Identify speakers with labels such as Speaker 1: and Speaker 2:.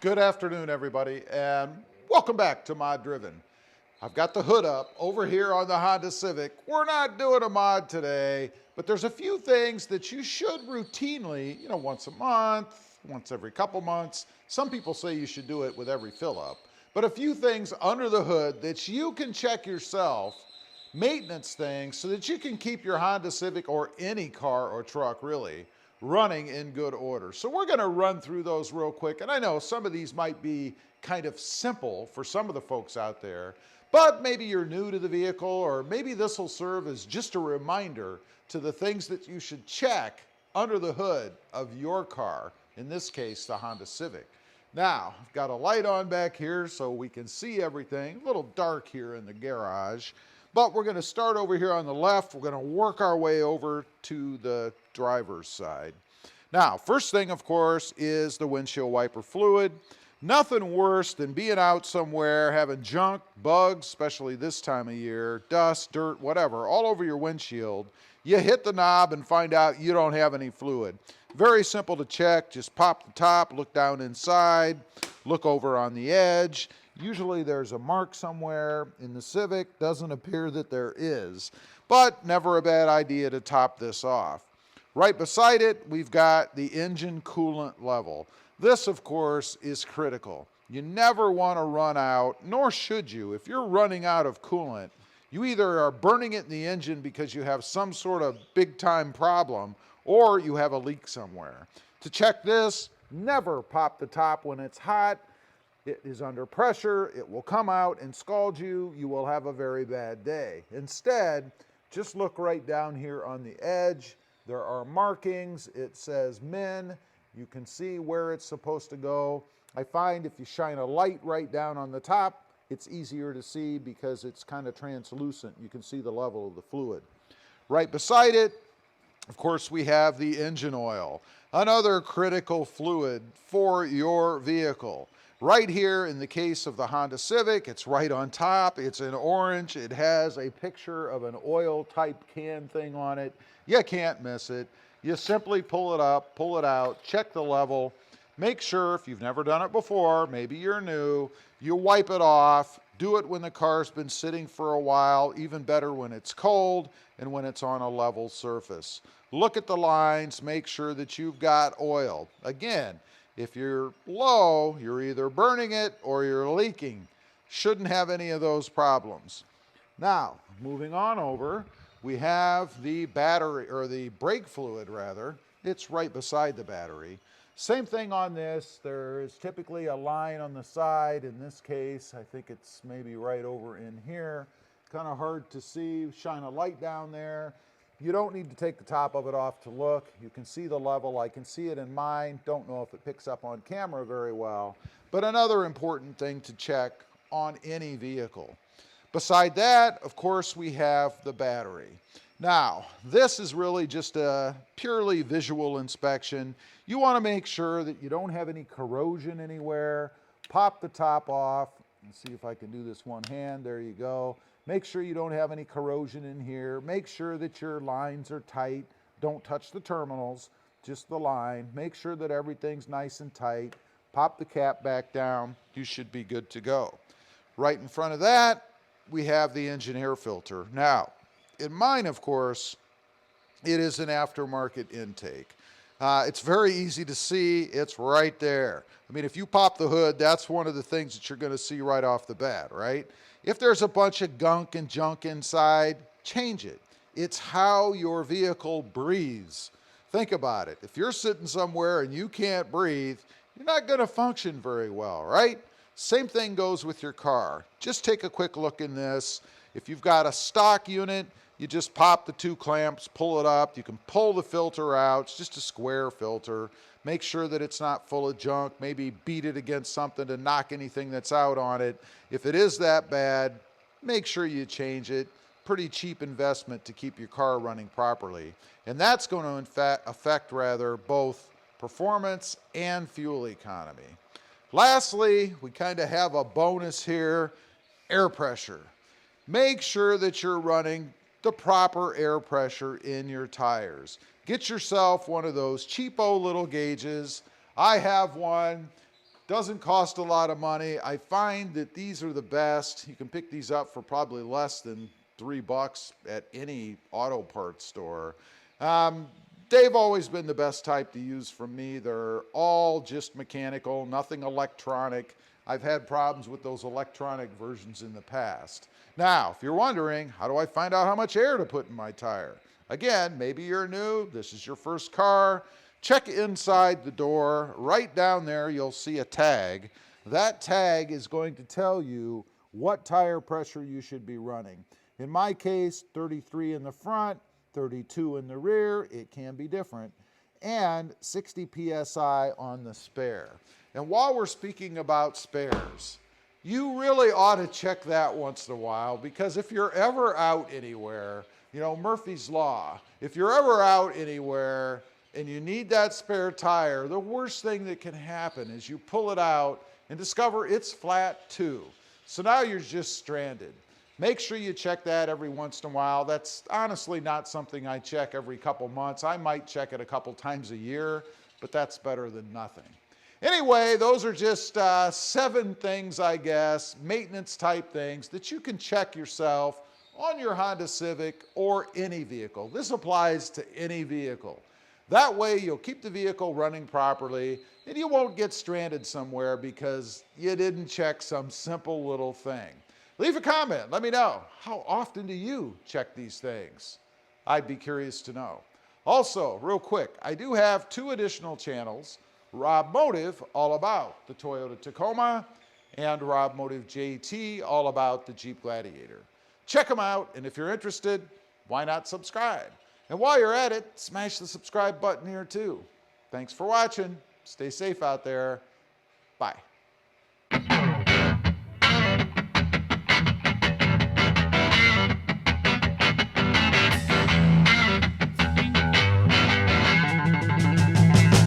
Speaker 1: Good afternoon, everybody, and welcome back to Mod Driven. I've got the hood up over here on the Honda Civic. We're not doing a mod today, but there's a few things that you should routinely, once a month, once every couple months. Some people say you should do it with every fill up, but a few things under the hood that you can check yourself, maintenance things, so that you can keep your Honda Civic or any car or truck really running in good order. So we're going to run through those real quick. And I know some of these might be kind of simple for some of the folks out there, but maybe you're new to the vehicle, or maybe this will serve as just a reminder to the things that you should check under the hood of your car, in this case, the Honda Civic. Now, I've got a light on back here so we can see everything. A little dark here in the garage, but we're going to start over here on the left. We're going to work our way over to the driver's side. Now, first thing, of course, is the windshield wiper fluid. Nothing worse than being out somewhere, having junk, bugs, especially this time of year, dust, dirt, whatever, all over your windshield. You hit the knob and find out you don't have any fluid. Very simple to check. Just pop the top, look down inside, look over on the edge. Usually there's a mark somewhere. In the Civic, doesn't appear that there is, but never a bad idea to top this off. Right beside it, we've got the engine coolant level. This, of course, is critical. You never want to run out, nor should you. If you're running out of coolant, you either are burning it in the engine because you have some sort of big-time problem, or you have a leak somewhere. To check this, never pop the top when it's hot. It is under pressure. It will come out and scald you. You will have a very bad day. Instead, just look right down here on the edge. There are markings. It says min. You can see where it's supposed to go. I find if you shine a light right down on the top, it's easier to see because it's kind of translucent. You can see the level of the fluid. Right beside it, of course, we have the engine oil, another critical fluid for your vehicle. Right here in the case of the Honda Civic, it's right on top. It's in orange. It has a picture of an oil type can thing on it. You can't miss it. You simply pull it up, pull it out, check the level. Make sure, if you've never done it before, maybe you're new, you wipe it off. Do it when the car's been sitting for a while, even better when it's cold and when it's on a level surface. Look at the lines, make sure that you've got oil. Again, if you're low, you're either burning it or you're leaking. Shouldn't have any of those problems. Now, moving on over, we have the battery, or the brake fluid rather. It's right beside the battery. Same thing on this. There is typically a line on the side. In this case, I think it's maybe right over in here. Kind of hard to see. Shine a light down there. You don't need to take the top of it off to look. You can see the level. I can see it in mine. Don't know if it picks up on camera very well. But another important thing to check on any vehicle. Beside that, of course, we have the battery. Now, this is really just a purely visual inspection. You want to make sure that you don't have any corrosion anywhere. Pop the top off. Let's see if I can do this one hand. There you go. Make sure you don't have any corrosion in here. Make sure that your lines are tight. Don't touch the terminals, just the line. Make sure that everything's nice and tight. Pop the cap back down. You should be good to go. Right in front of that, we have the engine air filter. Now, in mine, of course, it is an aftermarket intake. It's very easy to see. It's right there. I mean, if you pop the hood, that's one of the things that you're going to see right off the bat, right? If there's a bunch of gunk and junk inside, change it. It's how your vehicle breathes. Think about it. If you're sitting somewhere and you can't breathe, you're not going to function very well, right? Same thing goes with your car. Just take a quick look in this. If you've got a stock unit, you just pop the two clamps, pull it up. You can pull the filter out. It's just a square filter. Make sure that it's not full of junk. Maybe beat it against something to knock anything that's out on it. If it is that bad, make sure you change it. Pretty cheap investment to keep your car running properly. And that's going to affect both performance and fuel economy. Lastly, we kind of have a bonus here, air pressure. Make sure that you're running the proper air pressure in your tires. Get yourself one of those cheapo little gauges. I have one. Doesn't cost a lot of money. I find that these are the best. You can pick these up for probably less than $3 at any auto parts store. They've always been the best type to use from me. They're all just mechanical, nothing electronic. I've had problems with those electronic versions in the past. Now, if you're wondering, how do I find out how much air to put in my tire? Again, maybe you're new, this is your first car. Check inside the door. Right down there, you'll see a tag. That tag is going to tell you what tire pressure you should be running. In my case, 33 in the front, 32 in the rear. It can be different. And 60 PSI on the spare. And while we're speaking about spares, you really ought to check that once in a while, because if you're ever out anywhere, you know, Murphy's Law, if you're ever out anywhere and you need that spare tire, the worst thing that can happen is you pull it out and discover it's flat too. So now you're just stranded. Make sure you check that every once in a while. That's honestly not something I check every couple months. I might check it a couple times a year, but that's better than nothing. Anyway, those are just 7 things, I guess, maintenance type things that you can check yourself on your Honda Civic or any vehicle. This applies to any vehicle. That way you'll keep the vehicle running properly and you won't get stranded somewhere because you didn't check some simple little thing. Leave a comment. Let me know. How often do you check these things? I'd be curious to know. Also, real quick, I do have 2 additional channels. Rob Motive, all about the Toyota Tacoma, and Rob Motive JT, all about the Jeep Gladiator. Check them out, and if you're interested, why not subscribe? And while you're at it, smash the subscribe button here too. Thanks for watching. Stay safe out there. Bye.